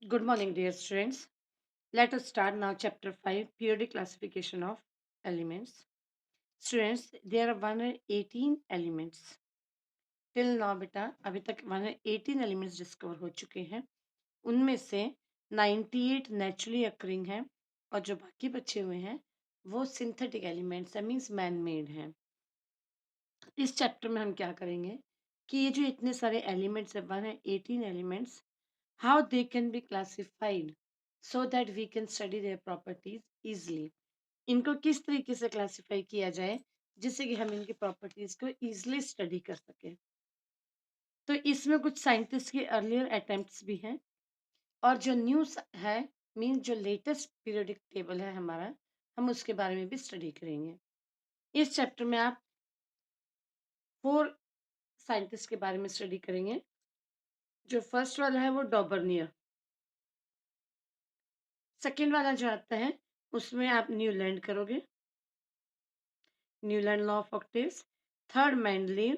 Good morning, dear students. Let us start now chapter 5 periodic classification of elements. Students, there are 118 elements. Till now बेटा अभी तक 118 elements discover हो चुके हैं. उनमें से 98 नेचुरली अकरिंग हैं और जो बाकी बचे हुए हैं वो सिंथेटिक एलिमेंट्स है मीन्स मैन मेड हैं. इस चैप्टर में हम क्या करेंगे कि ये जो इतने सारे एलिमेंट्स है 118 elements, how they can be classified so that we can study their properties easily. इनको किस तरीके से क्लासिफाई किया जाए जिससे कि हम इनकी प्रॉपर्टीज को इजीली स्टडी कर सकें. तो इसमें कुछ साइंटिस्ट के अर्लियर अटेम्प्ट्स भी हैं और जो न्यूज है मीन जो लेटेस्ट पीरियोडिक टेबल है हमारा, हम उसके बारे में भी स्टडी करेंगे. इस चैप्टर में आप 4 साइंटिस्ट के बारे में स्टडी करेंगे. जो फर्स्ट वाला है वो डॉबर्नियर. सेकेंड वाला जो आता है उसमें आप न्यूलैंड करोगे, Newland law of octaves. Third Mendeleev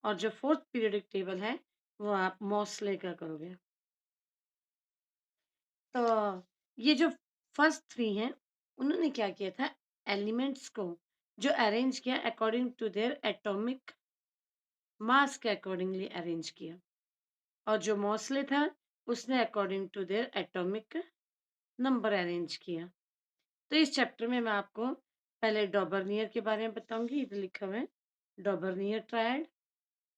और जो फोर्थ पीरियोडिक टेबल है वो आप मॉसले का करोगे. तो ये जो फर्स्ट थ्री हैं उन्होंने क्या किया था, एलिमेंट्स को जो अरेंज किया according to their atomic mass के अकॉर्डिंगली अरेंज किया. और जो मॉसले था उसने according to their atomic number arrange किया. तो इस चैप्टर में मैं आपको पहले डॉबर्नियर के बारे में बताऊंगी. इधर लिखा हुआ है डॉबर्नियर ट्रायड.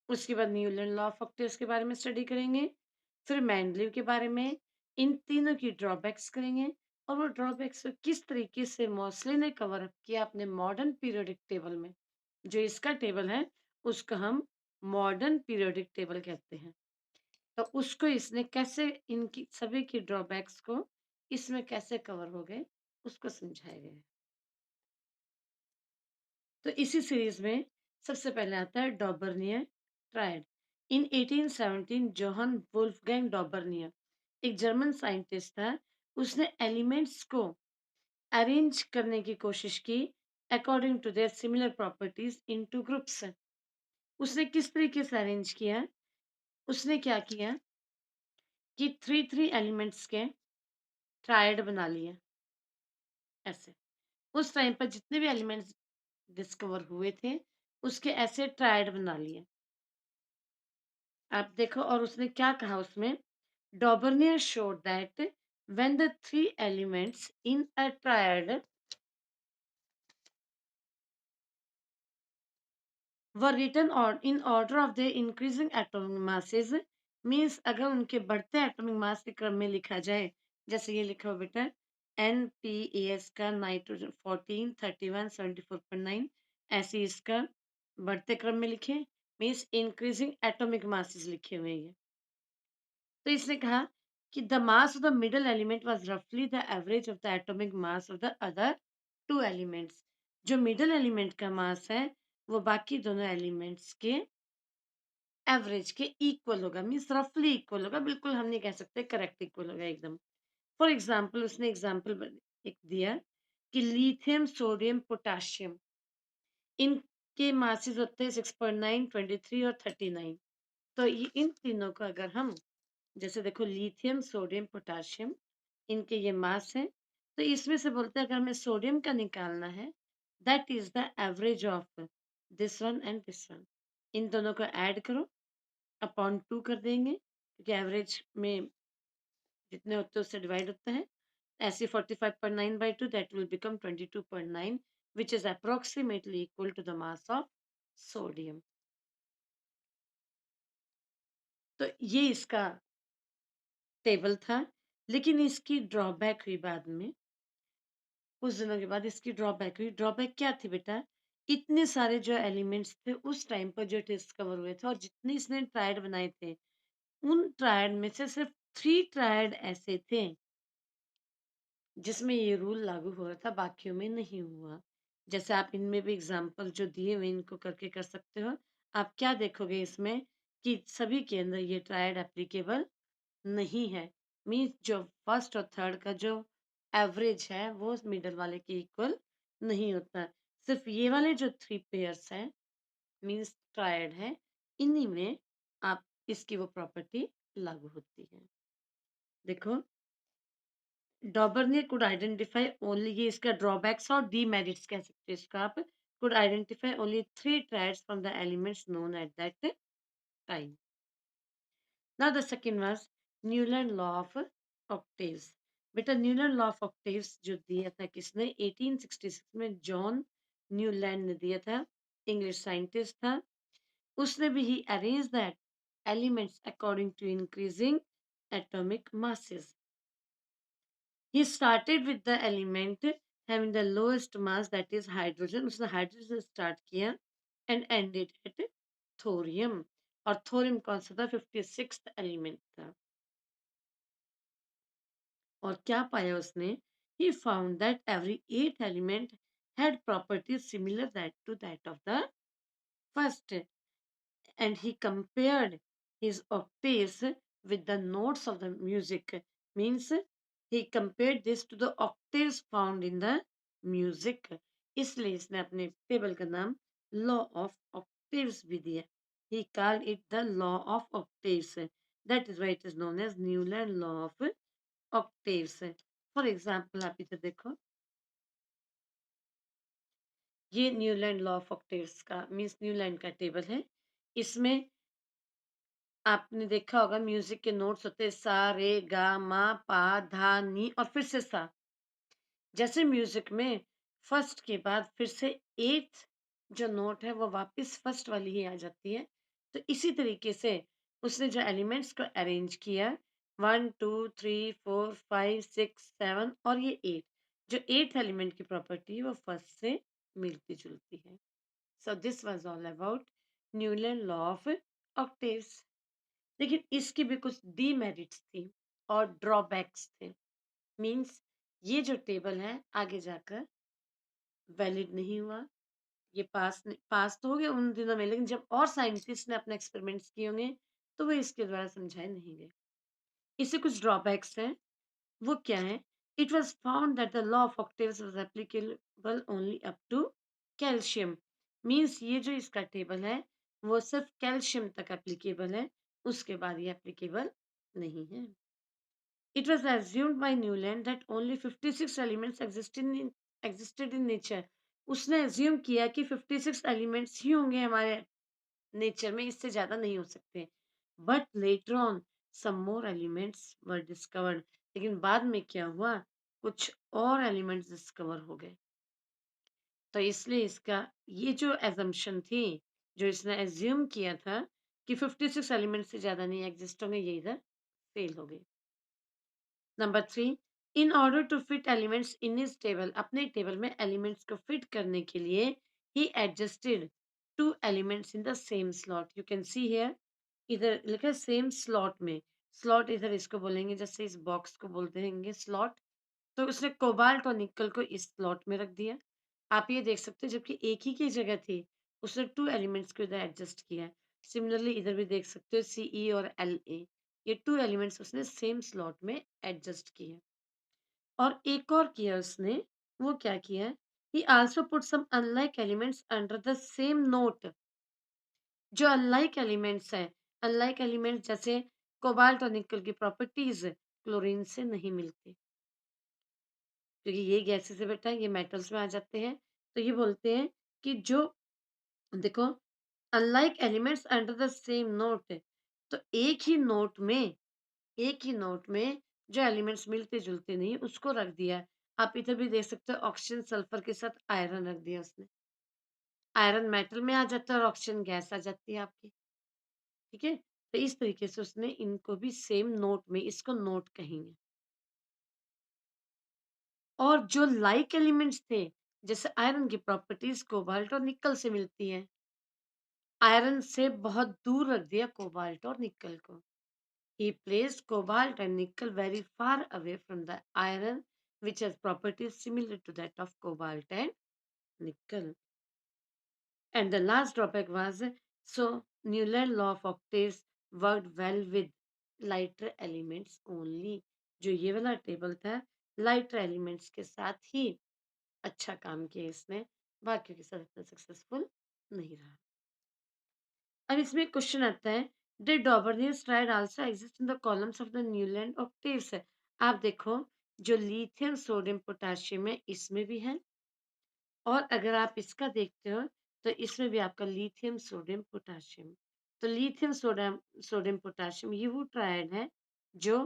उसके बाद न्यूलैंड लॉ ऑफ ऑक्टेव्स के बारे में स्टडी करेंगे. फिर मेंडलीव के बारे में. इन तीनों की ड्रॉबैक्स करेंगे और वो ड्रॉबैक्स को किस तरीके से मॉसले ने कवर अप किया अपने मॉडर्न पीरियोडिक टेबल में. जो इसका टेबल है उसको हम मॉडर्न पीरियोडिक टेबल कहते हैं. तो उसको इसने कैसे इनकी सभी की ड्रॉबैक्स को इसमें कैसे कवर हो गए उसको समझाया गया है. तो इसी सीरीज में सबसे पहले आता है डॉबर्नियर ट्रायड. इन 1817 जोहन वुल्फगैंग डॉबर्नियर एक जर्मन साइंटिस्ट था. उसने एलिमेंट्स को अरेंज करने की कोशिश की according to their similar properties into groups. उसने किस तरीके से अरेंज किया, उसने क्या किया कि थ्री थ्री एलिमेंट्स के ट्रायड बना लिए. ऐसे उस टाइम पर जितने भी एलिमेंट्स डिस्कवर हुए थे उसके ऐसे ट्रायड बना लिए. आप देखो और उसने क्या कहा उसमें, डॉबर्नियर showed that when the three elements in a triad were written or in order of their increasing atomic masses, means अगर उनके बढ़ते एटॉमिक मास के क्रम में लिखा जाए, जैसे ये लिखा हुआ बेटा NPAS का नाइट्रोजन 14 31 74.9, ऐसे इसका बढ़ते क्रम में लिखे मीन्स इंक्रीजिंग एटॉमिक मासेस लिखे हुए हैं. तो इसने कहा कि the mass of the middle element was रफली the average of the atomic mass of the other two elements. जो मिडल एलिमेंट का मास है वो बाकी दोनों एलिमेंट्स के एवरेज के इक्वल होगा. मीन्स रफली इक्वल होगा, बिल्कुल हम नहीं कह सकते करेक्ट इक्वल होगा एकदम. फॉर एग्जाम्पल उसने एग्जाम्पल एक दिया कि लिथियम सोडियम पोटाशियम इनके मासेस होते हैं 6.9 23 और 39. तो ये इन तीनों को अगर हम जैसे देखो लिथियम सोडियम पोटाशियम इनके ये मास है. तो इसमें से बोलते हैं अगर हमें सोडियम का निकालना है that is the average of this one and this one. इन दोनों को ऐड करो अपॉन 2 कर देंगे क्योंकि एवरेज में जितने होते हैं उससे डिवाइड होता है. ऐसे 45.9 by 2 that will become 22.9 which is approximately equal to the mass of sodium. तो ये इसका टेबल था. लेकिन इसकी ड्रॉबैक हुई बाद में, कुछ दिनों के बाद इसकी ड्रॉबैक हुई. ड्रॉबैक क्या थी बेटा, इतने सारे जो एलिमेंट्स थे उस टाइम पर जो डिस्कवर हुए थे और जितने इसने ट्रायड बनाए थे उन ट्रायड में से सिर्फ 3 ट्रायड ऐसे थे जिसमें ये रूल लागू हो रहा था, बाकियों में नहीं हुआ. जैसे आप इनमें भी एग्जाम्पल जो दिए हुए इनको करके कर सकते हो. आप क्या देखोगे इसमें कि सभी के अंदर ये ट्रायड एप्लीकेबल नहीं है. मीन्स जो फर्स्ट और थर्ड का जो एवरेज है वो मिडल वाले के इक्वल नहीं होता. सिर्फ ये वाले जो थ्री पेयर्स हैं मीन्स ट्रायड है, इन्हीं में आप इसकी वो प्रॉपर्टी लागू होती है। देखो, डॉबरने कुड आइडेंटिफाई ओनली, ये इसका ड्रॉबैक्स और डीमेरिट्स कह सकते हैं इसका आप, could identify only 3 triads from the elements known at that time. Now the second was Newland law of octaves. बेटा न्यूलैंड लॉ ऑफ ऑक्टेव्स जो दिया था किसने? 1866 में जॉन न्यूलैंड ने दिया था, इंग्लिश साइंटिस्ट था। उसने भी he arrange that elements according to increasing atomic masses. He started with the element having the lowest mass, that is hydrogen. उसने हाइड्रोजन से स्टार्ट किया एंड एंडेड एट थोरियम। और थोरियम कौन सा था? 56th एलिमेंट था। और क्या पाया उसने? He found that every eighth element had properties similar that to that of the first, and he compared his octaves with the notes of the music. Means he compared this to the octaves found in the music. इसलिए इसने अपने table का नाम law of octaves भी दिया। he called it the law of octaves, that is why it is known as Newland law of octaves। For example आप इधर देखो, ये न्यूलैंड लॉ ऑफ ऑक्टेव्स का मीन्स न्यूलैंड का टेबल है। इसमें आपने देखा होगा म्यूजिक के नोट्स होते हैं सा रे गा मा पा धा नी और फिर से सा। जैसे म्यूजिक में फर्स्ट के बाद फिर से एट्थ जो नोट है वो वापस फर्स्ट वाली ही आ जाती है। तो इसी तरीके से उसने जो एलिमेंट्स को अरेंज किया, 1 2 3 4 5 6 7 और ये 8, जो एट्थ एलिमेंट की प्रॉपर्टी है वो फर्स्ट से मिलती जुलती है। So this was all about Newland law of octaves. लेकिन इसकी भी कुछ डीमेरिट्स थी और ड्रॉबैक्स थे। मीन्स ये जो टेबल है आगे जाकर वैलिड नहीं हुआ। ये पास तो हो गया उन दिनों में, लेकिन जब और साइंटिस्ट ने अपने एक्सपेरिमेंट्स किए होंगे तो वो इसके द्वारा समझाए नहीं गए। इससे कुछ ड्रॉबैक्स हैं। वो क्या है? It was found that the law of octaves was applicable only up to calcium. Means ये जो इसका टेबल है वो सिर्फ कैल्शियम तक एप्लीकेबल है, उसके बाद ये एप्लीकेबल नहीं है। It was assumed by Newland that only 56 elements existed in nature. उसने assume किया कि 56 elements ही होंगे हमारे नेचर में, इससे ज्यादा नहीं हो सकते। But later on some more elements were discovered. लेकिन बाद में क्या हुआ? कुछ और एलिमेंट्स डिस्कवर हो गए। तो इसलिए इसका ये जो assumption थी, जो इसने assume किया था कि 56 एलिमेंट्स से ज्यादा नहीं एग्जिस्ट होंगे, ये इधर फेल हो गई। Number 3, in order to fit elements in his table, अपने टेबल में एलिमेंट्स को फिट करने के लिए he adjusted two elements in the same slot. You can see here, इधर लिखा है सेम स्लॉट में। स्लॉट इधर इसको बोलेंगे, जैसे इस बॉक्स को बोलते हैं स्लॉट। तो उसने कोबाल्ट और निकल को इस स्लॉट में रख दिया। आप ये देख सकते हो, जबकि एक ही की जगह थी उसने टू एलिमेंट्स को इधर एडजस्ट किया। सिमिलरली इधर भी देख सकते हो Ce और La, ये टू एलिमेंट्स उसने सेम स्लॉट में एडजस्ट किए। और एक और किया उसने, वो क्या किया? He also put some unlike elements under the same note. जो अनलाइक एलिमेंट्स हैं, अनलाइक एलिमेंट्स जैसे कोबाल्ट और निकल की प्रॉपर्टीज क्लोरीन से नहीं मिलती, क्योंकि ये गैसेस है बेटा, ये मेटल्स में आ जाते हैं। तो ये बोलते हैं कि जो देखो, unlike elements under the same note, तो एक ही नोट में जो एलिमेंट्स मिलते जुलते नहीं उसको रख दिया। आप इधर भी देख सकते हो, ऑक्सीजन सल्फर के साथ आयरन रख दिया उसने। आयरन मेटल में आ जाता है और ऑक्सीजन गैस आ जाती है आपकी। ठीक है, तो इस तरीके से उसने इनको भी सेम नोट में, इसको नोट कहेंगे। और जो लाइक एलिमेंट्स थे, जैसे आयरन की प्रॉपर्टीज कोबाल्ट और निकल से मिलती है, आयरन से बहुत दूर रख दिया कोबाल्ट और निकल को। He placed cobalt and nickel very far away from the iron, which has properties similar to that of cobalt and nickel. And the last drawback was, so Newland law of octaves worked well with lighter elements only. जो ये वाला table था, lighter elements के साथ ही अच्छा काम किया इसने, बाकियों के साथ इतना सक्सेसफुल नहीं रहा। अब इसमें क्वेश्चन आता है, Did Daubeney's triad also exist in the columns of the Newland octaves? आप देखो, जो लिथियम सोडियम पोटेशियम है इसमें भी है, और अगर आप इसका देखते हो तो इसमें भी आपका लिथियम सोडियम पोटेशियम। तो लिथियम सोडियम सोडियम पोटेशियम ये वो ट्रायड है जो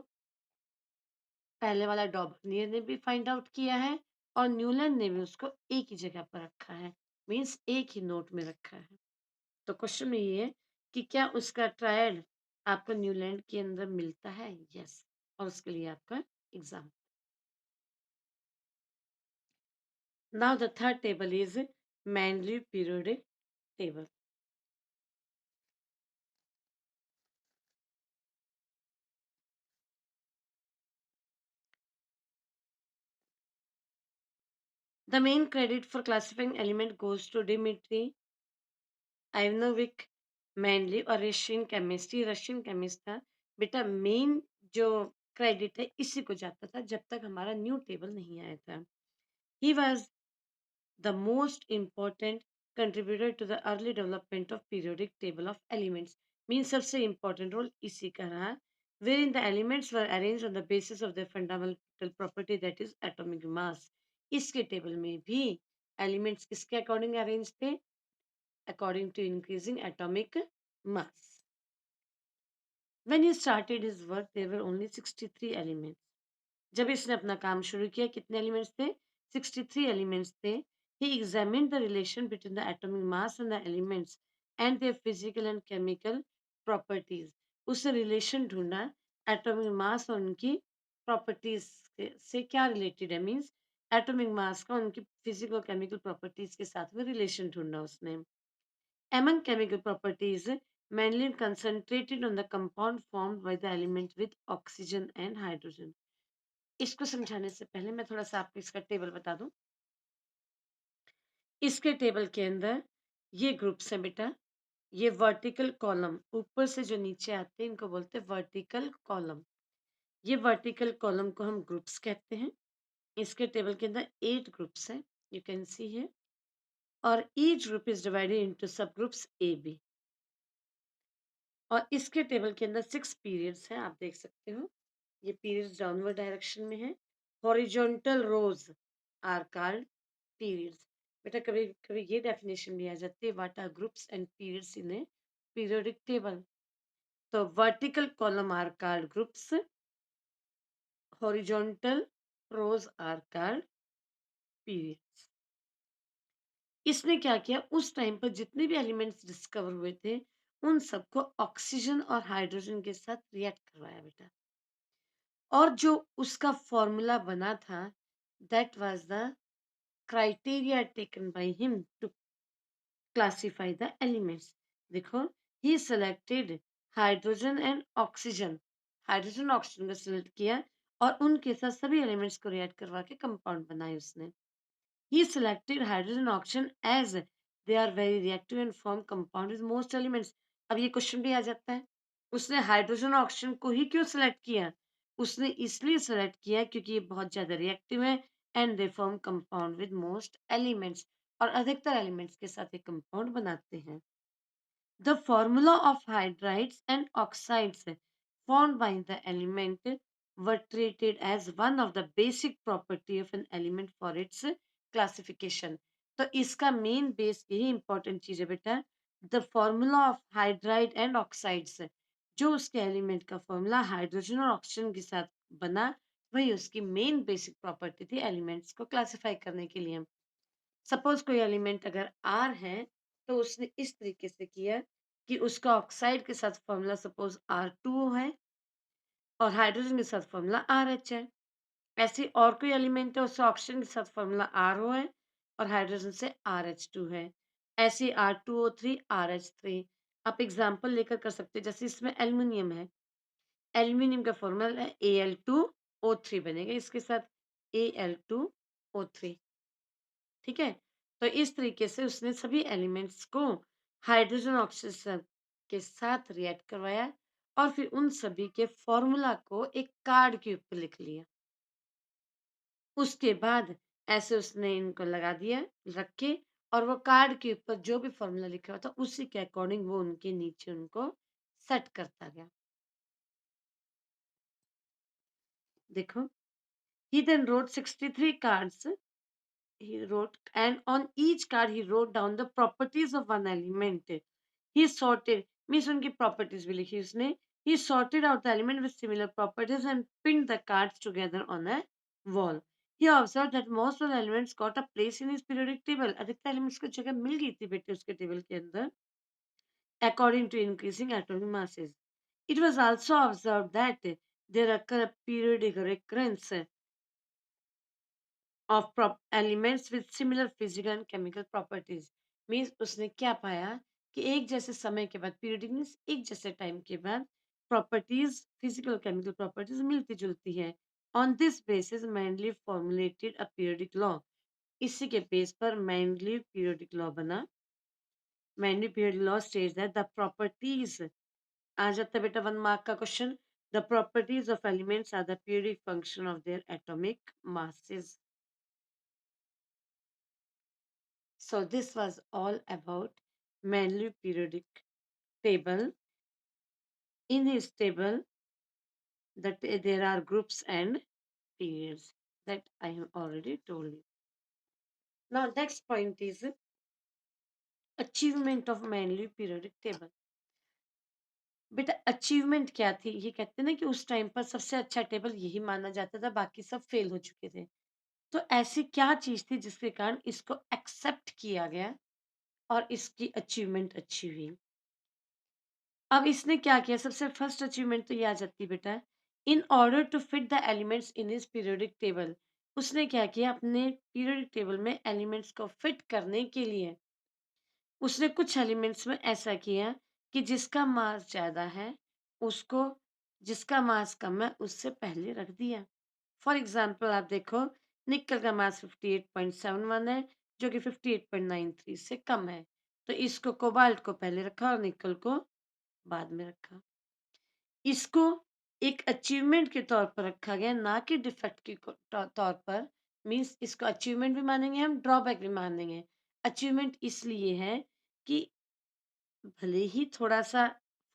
पहले वाला डॉबर्नियर ने भी फाइंड आउट किया है, और न्यूलैंड ने भी उसको एक ही जगह पर रखा है, मीन्स एक ही नोट में रखा है। तो क्वेश्चन में ये है कि क्या उसका ट्रायड आपको न्यूलैंड के अंदर मिलता है? यस। और उसके लिए आपका exam. Now the third table is mainly periodic table. The main credit for classifying element goes to Dmitry Ivanovich Manley, और रशियन केमिस्ट था। बेटा मेन जो क्रेडिट है इसी को जाता था जब तक हमारा न्यू टेबल नहीं आया था। He was the most important contributor to the early development of periodic table of elements. Mean सबसे इम्पोर्टेंट रोल इसी का रहा, where in the elements were arrange on the basis of the fundamental property that is atomic mass. इसके table में भी elements किसके according arrange थे? according to increasing atomic mass. When he started his work, there were only 63 elements. जब इसने अपना काम शुरू किया कितने एलिमेंट्स थे? 63 एलिमेंट्स थे। He examined the relation between the atomic mass and the elements and their physical and chemical properties. उसने रिलेशन ढूंढा एटॉमिक मास और उनकी प्रॉपर्टीज से क्या रिलेटेड है, मींस एटॉमिक मास का उनकी फिजिकल केमिकल प्रॉपर्टीज के साथ में रिलेशन ढूंढा उसने। Among chemical properties, mainly concentrated on the compound formed by the element with oxygen and hydrogen. इसको समझाने से पहले मैं थोड़ा सा आपको इसका टेबल बता दूं। इसके टेबल के अंदर ये ग्रुप्स हैं बेटा। ये वर्टिकल कॉलम ऊपर से जो नीचे आते हैं इनको बोलते हैं वर्टिकल कॉलम। ये वर्टिकल कॉलम को हम ग्रुप्स कहते हैं। इसके टेबल के अंदर 8 ग्रुप्स हैं, यू कैन सी हियर, और each group is divided into sub groups A B. और इसके टेबल के अंदर 6 पीरियड्स हैं, आप देख सकते हो। ये पीरियड्स डाउनवर्ड डायरेक्शन में है। Horizontal rows are called periods. बेटा कभी कभी ये डेफिनेशन भी आ जाती है, what are groups and periods in a periodic table. तो vertical column are called groups, horizontal rows are called periods. इसने क्या किया, उस टाइम पर जितने भी एलिमेंट्स डिस्कवर हुए थे उन सबको ऑक्सीजन और हाइड्रोजन के साथ रिएक्ट करवाया बेटा, और जो उसका फॉर्मूला बना था that was the criteria taken by him to classify the elements. देखो, he selected hydrogen and oxygen, hydrogen oxygen को सिलेक्ट किया और उनके साथ सभी एलिमेंट्स को रिएक्ट करवा के कंपाउंड बनाए उसने। He selected hydrogen oxygen as they are very reactive and form compound with most elements. अब ये क्वेश्चन भी आ जाता है, उसने हाइड्रोजन ऑक्सीजन को ही क्यों सेलेक्ट किया? उसने इसलिए सेलेक्ट किया क्योंकि ये बहुत ज्यादा रिएक्टिव है and they form compound with most elements, और अधिकतर एलिमेंट्स के साथ ये कंपाउंड बनाते हैं। The formula of hydrides and oxides formed by the element were treated as one of the basic property of an element for its classification. तो इसका main base यही इंपॉर्टेंट चीज है बेटा, the formula of hydride and oxides. जो उसके element का formula hydrogen और ऑक्सीजन के साथ बना, वही उसकी मेन बेसिक प्रॉपर्टी थी एलिमेंट्स को क्लासिफाई करने के लिए। सपोज कोई एलिमेंट अगर आर है तो उसने इस तरीके से किया कि उसका ऑक्साइड के साथ फॉर्मूला सपोज R2 है और हाइड्रोजन के साथ फॉर्मूला RH है। ऐसे और कोई एलिमेंट है उससे ऑक्सीजन के साथ फॉर्मूला RO है और हाइड्रोजन से RH2 है। ऐसे R2O3 RH3। आप एग्जाम्पल लेकर कर सकते हैं, जैसे इसमें एल्यूमिनियम है, एल्यूमिनियम का फॉर्मूला है Al2O3 बनेगा इसके साथ Al2O3। ठीक है, तो इस तरीके से उसने सभी एलिमेंट्स को हाइड्रोजन ऑक्सीजन के साथ रिएक्ट करवाया और फिर उन सभी के फॉर्मूला को एक कार्ड के ऊपर लिख लिया। उसके बाद ऐसे उसने इनको लगा दिया, रख के, और वो कार्ड के ऊपर जो भी फॉर्मूला लिखा हुआ था उसी के अकॉर्डिंग वो उनके नीचे उनको सेट करता गया। देखो, he then wrote 63 cards. He wrote, and on each card he wrote down the properties of one element. He sorted, means उनकी properties भी लिखी उसने. He sorted out the element with similar properties and pinned the cards together on a wall. He observed that most of the elements got a place in his periodic table. अधिकतर elements को जगह मिल गई थी बेटे उसके table के अंदर, according to increasing atomic masses. It was also observed that there occur a periodic recurrence of elements with similar physical and chemical properties. Means उसने क्या पाया कि एक जैसे समय के बाद, पीरियडिक मीन्स एक जैसे टाइम के बाद, प्रॉपर्टीज, फिजिकल केमिकल प्रॉपर्टीज मिलती जुलती है. On this basis Mendeleev formulated a periodic law. इसी के बेस पर मैंडली पीरियडिक लॉ बना. Mendeleev periodic law states that the properties, आ जाता है बेटा 1 मार्क का question, the properties of elements are the periodic function of their atomic masses. So this was all about Manley periodic table. In his table, that there are groups and periods that I have already told you. Now next point is achievement of Manley periodic table. बेटा achievement क्या थी? ये कहते हैं ना कि उस time पर सबसे अच्छा टेबल यही माना जाता था, बाकी सब फेल हो चुके थे. तो ऐसी क्या चीज थी जिसके कारण इसको एक्सेप्ट किया गया और इसकी अचीवमेंट अच्छी हुई? अब इसने क्या किया? सबसे फर्स्ट अचीवमेंट तो ये आ जाती है बेटा, in order to fit the elements in his periodic table. उसने क्या किया? अपने पीरियोडिक टेबल में एलिमेंट्स को फिट करने के लिए उसने कुछ एलिमेंट्स में ऐसा किया कि जिसका मास ज्यादा है उसको, जिसका मास कम है उससे पहले रख दिया. फॉर एग्जाम्पल आप देखो, निकल का मास 58.71 है जो कि 58.93 से कम है, तो इसको कोबाल्ट को पहले रखा और निकल को बाद में रखा. इसको एक अचीवमेंट के तौर पर रखा गया, ना कि डिफेक्ट के तौर पर. मींस इसको अचीवमेंट भी मानेंगे हम, ड्रॉबैक भी मानेंगे. अचीवमेंट इसलिए है कि भले ही थोड़ा सा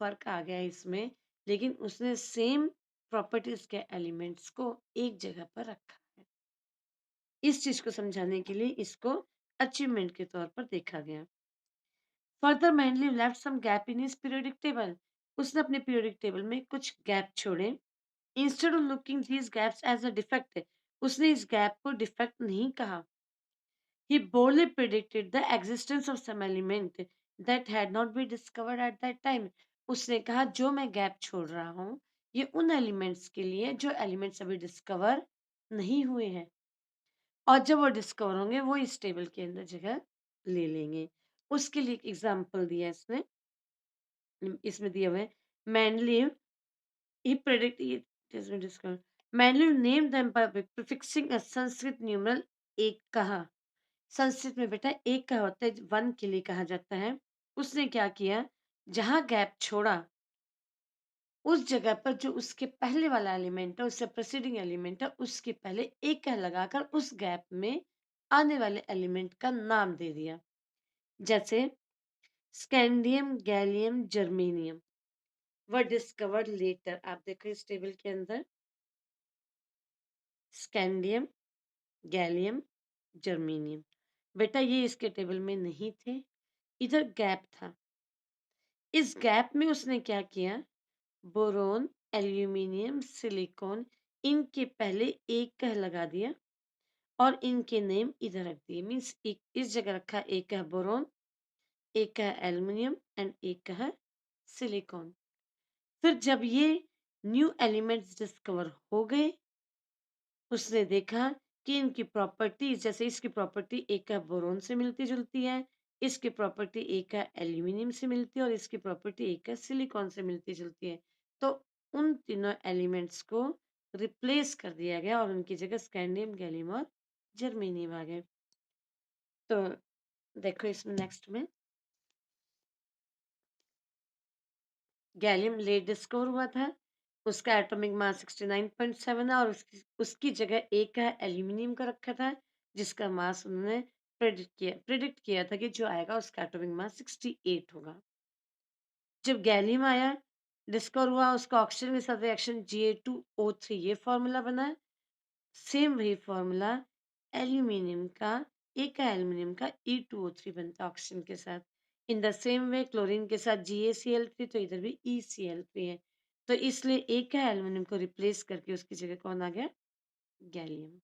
फर्क आ गया इसमें, लेकिन उसने सेम प्रॉपर्टीज के एलिमेंट्स को एक जगह पर रखा है. इस चीज को समझाने के लिए इसको अचीवमेंट के तौर पर देखा गया. Further mainly left some gap in his periodic table. उसने अपने पीरियोडिक टेबल में कुछ गैप छोड़े. Instead of looking these gaps as a defect, उसने इस गैप को डिफेक्ट नहीं कहा. ही boldly predicted the existence of some element that had not been discovered at that time. उसने कहा जो मैं गैप छोड़ रहा हूँ ये उन एलिमेंट्स के लिए जो एलिमेंट्स अभी डिस्कवर नहीं हुए हैं, और जब वो डिस्कवर होंगे वो इस टेबल के अंदर जगह ले लेंगे. उसके लिए एक एग्जाम्पल दिया इसने, इसमें दिया हुआ है mainly. He predicted it has been discovered. Manly named them by prefixing a Sanskrit numeral एक कहा. संस्कृत में बेटा एक का होता है, वन के लिए कहा जाता है. उसने क्या किया? जहां गैप छोड़ा उस जगह पर जो उसके पहले वाला एलिमेंट है, उससे प्रेसिडिंग एलिमेंट है, उसके पहले एक कह लगाकर उस गैप में आने वाले एलिमेंट का नाम दे दिया. जैसे scandium, gallium, germanium were discovered letter. आप देखो इस टेबल के अंदर स्कैंडियम, गैलियम, जर्मेनियम, बेटा ये इसके टेबल में नहीं थे, इधर गैप था. इस गैप में उसने क्या किया? बोरोन, एल्यूमिनियम, सिलिकॉन, इनके पहले एक कह लगा दिया और इनके नेम इधर रख दिए. मीन्स एक इस जगह रखा, एक है बोरोन, एक है एल्यूमिनियम एंड एक है सिलिकॉन. फिर जब ये न्यू एलिमेंट्स डिस्कवर हो गए, उसने देखा कि इनकी प्रॉपर्टीज, जैसे इसकी प्रॉपर्टी एक है बोरोन से मिलती जुलती है, इसकी प्रॉपर्टी एक है एल्यूमिनियम से मिलती है और इसकी प्रॉपर्टी एक है सिलिकॉन से मिलती जुलती है. तो उन तीनों एलिमेंट्स को रिप्लेस कर दिया गया और उनकी जगह स्कैंडियम, गैलियम और जर्मेनियम आ गए. तो देखो इसमें नेक्स्ट में गैलियम लेट डिस्कवर हुआ था, उसका एटॉमिक मास 69.7 है और उसकी जगह एक है एल्यूमिनियम का रखा था, जिसका मास उन्होंने प्रेडिक्ट किया था कि जो आएगा उसका एटॉमिक मास 68 होगा. जब गैलियम आया डिस्कवर हुआ, उसका ऑक्सीजन के साथ रिएक्शन Ga2O3, ये फॉर्मूला बना है। सेम वही फॉर्मूला एल्यूमिनियम का, एक एल्यूमिनियम का E2O3 बनता है ऑक्सीजन के साथ। इन द सेम वे क्लोरीन के साथ GaCl3, तो इधर भी ECl3 है। तो इसलिए एक एल्यूमिनियम को रिप्लेस करके उसकी जगह कौन आ गया? गैलियम।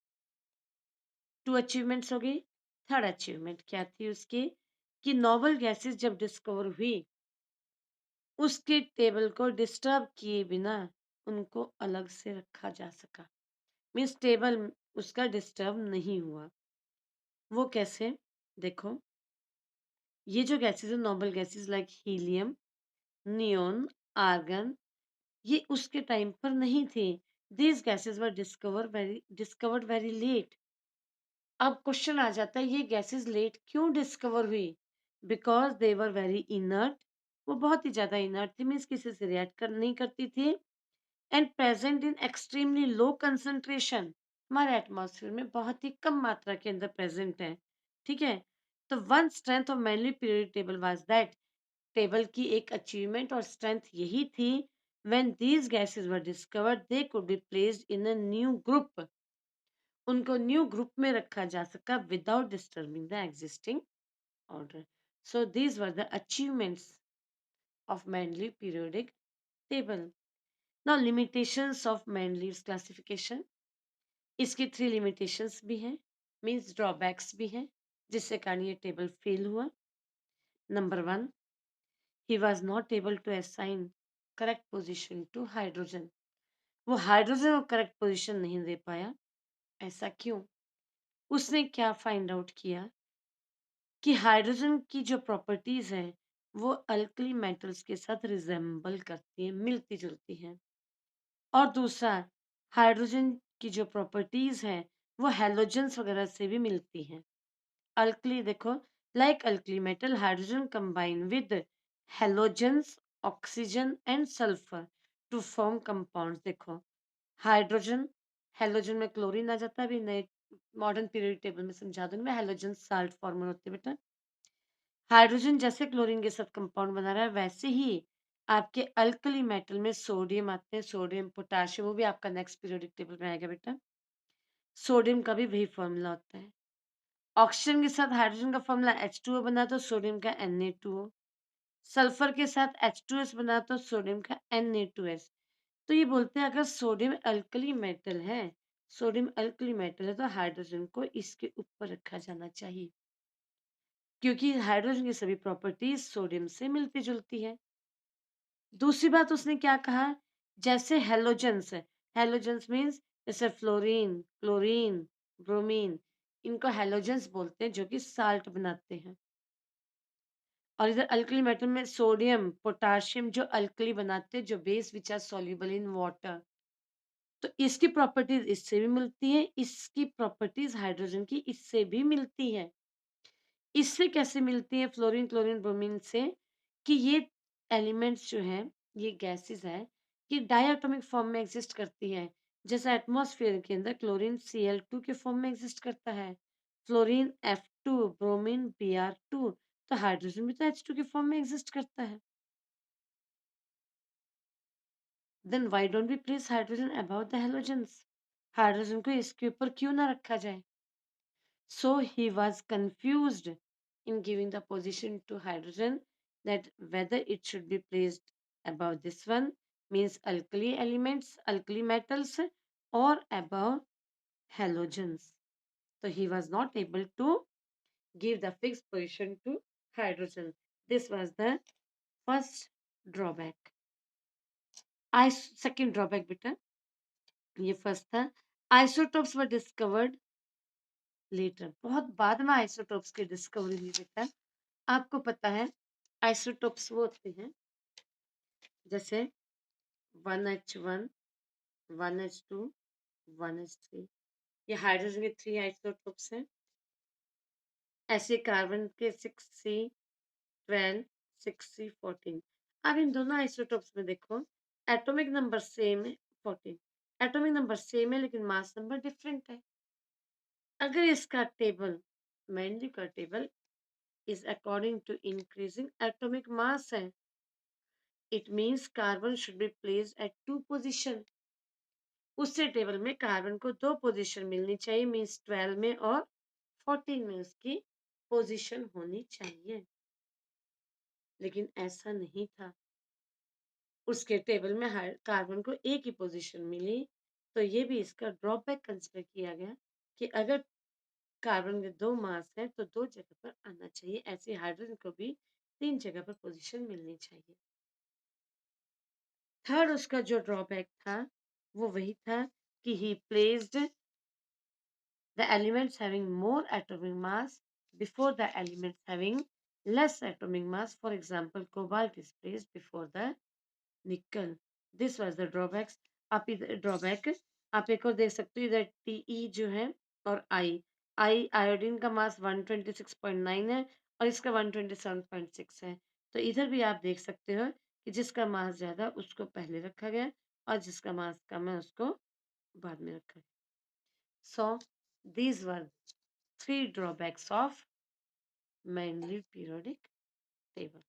2 अचीवमेंट्स हो गई। थर्ड अचीवमेंट क्या थी उसकी? कि नोबल गैसेस जब डिस्कवर हुई, उसके टेबल को डिस्टर्ब किए बिना उनको अलग से रखा जा सका। मीन्स टेबल उसका डिस्टर्ब नहीं हुआ। वो कैसे? देखो, ये जो गैसेस है noble gases like helium, neon, argon, ये उसके टाइम पर नहीं थे। These gases were discovered very late. अब क्वेश्चन आ जाता है, ये गैसेस लेट क्यों डिस्कवर हुई? Because they were very inert, वो बहुत ही ज्यादा इनर्ट थी, मीन्स किसी से रिएक्ट कर नहीं करती थी। And present in extremely low concentration, हमारे एटमॉस्फेयर में बहुत ही कम मात्रा के अंदर प्रेजेंट है। ठीक है, तो one strength of Mendeleev period table was that, table की एक अचीवमेंट और स्ट्रेंथ यही थी, when these gases were discovered they could be placed in a new group, उनको न्यू ग्रुप में रखा जा सका without disturbing the existing order. So these were the achievements of Mendeleev periodic table. Now limitations of Mendeleev's classification, इसकी 3 limitations भी हैं, means drawbacks भी हैं, जिससे कारण ये टेबल फेल हुआ। Number 1, he was not able to assign correct position to hydrogen, वो हाइड्रोजन को करेक्ट पोजीशन नहीं दे पाया। ऐसा क्यों? उसने क्या फाइंड आउट किया कि हाइड्रोजन की जो प्रॉपर्टीज हैं वो अल्कली मेटल्स के साथ रिजेंबल करती हैं, मिलती जुलती हैं। और दूसरा, हाइड्रोजन की जो प्रॉपर्टीज हैं वो हैलोजेंस वगैरह से भी मिलती हैं। अल्कली देखो, like alkali metal hydrogen combine with halogens, oxygen and sulphur to form compounds. देखो, हाइड्रोजन, हैलोजन में क्लोरीन आ जाता है, अभी नए मॉडर्न पीरियड टेबल में समझा दूंगी मैं, हैलोजन साल्ट फॉर्म होते हैं बेटा। हाइड्रोजन जैसे क्लोरीन के साथ कंपाउंड बना रहा है, वैसे ही आपके अल्कली मेटल में सोडियम आते हैं, सोडियम, पोटाशियम, वो भी आपका नेक्स्ट पीरियोडिक टेबल में आएगा बेटा। सोडियम का भी वही फॉर्मूला होता है। ऑक्सीजन के साथ हाइड्रोजन का फॉर्मूला H2O बना तो सोडियम का Na2O, सल्फर के साथ H2S बना तो सोडियम का Na2S। तो ये बोलते हैं, अगर सोडियम अल्कली मेटल है, सोडियम अल्कली मेटल है, तो हाइड्रोजन को इसके ऊपर रखा जाना चाहिए, क्योंकि हाइड्रोजन की सभी प्रॉपर्टीज सोडियम से मिलती जुलती है। दूसरी बात उसने क्या कहा, जैसे हेलोजेंस है, हेलोजेंस मीन्स जैसे फ्लोरीन, क्लोरीन, ब्रोमीन, इनको हेलोजेंस बोलते हैं, जो कि साल्ट बनाते हैं। और इधर अल्कली मेटल में सोडियम, पोटाशियम, जो अल्कली बनाते हैं, जो base which are soluble in water. तो इसकी प्रॉपर्टीज इससे भी मिलती है, इसकी प्रॉपर्टीज हाइड्रोजन की इससे भी मिलती है। इससे कैसे मिलती है फ्लोरीन, क्लोरीन, ब्रोमीन से? कि ये एलिमेंट्स जो हैं, ये गैसेस हैं, ये डायटोमिक फॉर्म में एग्जिस्ट करती हैं। जैसे एटमॉस्फेयर के अंदर क्लोरीन Cl2 के फॉर्म में एग्जिस्ट करता है, फ्लोरीन F2, ब्रोमीन Br2, तो हाइड्रोजन भी तो H2 के फॉर्म में एग्जिस्ट करता है। Then why don't we place hydrogen above the halogens? Hydrogen को इसके ऊपर क्यों ना रखा जाए? So he was confused in giving the position to hydrogen, that whether it should be placed above this one, means alkali elements, alkali metals, or above halogens. So he was not able to give the fixed position to hydrogen. This was the first drawback. Second drawback बेटा, ये first था, isotopes were discovered later, बहुत बाद में isotopes की discovery हुई बेटा। आपको पता है आइसोटोप्स वो होते हैं, जैसे 1H1, 1H2, 1H3, ये हाइड्रोजन के 3 आइसोटोप्स हैं। ऐसे कार्बन के 6C12, 6C14। अब इन दोनों आइसोटोप्स में देखो, एटॉमिक नंबर सेम है, 14, एटॉमिक नंबर सेम है लेकिन मास नंबर डिफरेंट है। अगर इसका टेबल, मेनली का table, is according to increasing atomic mass है, it means carbon should be placed at 2 position. उससे टेबल में कार्बन को 2 पोजीशन मिलनी चाहिए, मीन्स 12 में और 14 में उसकी पोजीशन होनी चाहिए। लेकिन ऐसा नहीं था, उसके टेबल में हर कार्बन को एक ही पोजीशन मिली। तो ये भी इसका ड्रॉबैक कंसिडर किया गया कि अगर कार्बन के 2 मास हैं तो 2 जगह पर आना चाहिए, ऐसे हाइड्रोजन को भी 3 जगह पर पोजीशन मिलनी चाहिए। थर्ड उसका जो ड्रॉबैक था वो वही था कि ही placed the elements having more atomic mass before the elements having less atomic mass. For example, cobalt is placed before the nickel. This was the drawbacks. आप इधर ड्रॉबैक आप एक और देख सकते हो, इधर टीई जो है और आई आयोडीन का मास 126.9 है और इसका 127.6 है। तो इधर भी आप देख सकते हो कि जिसका मास ज्यादा उसको पहले रखा गया और जिसका मास कम है उसको बाद में रखा गया। So these were three drawbacks of Mendeleev periodic table.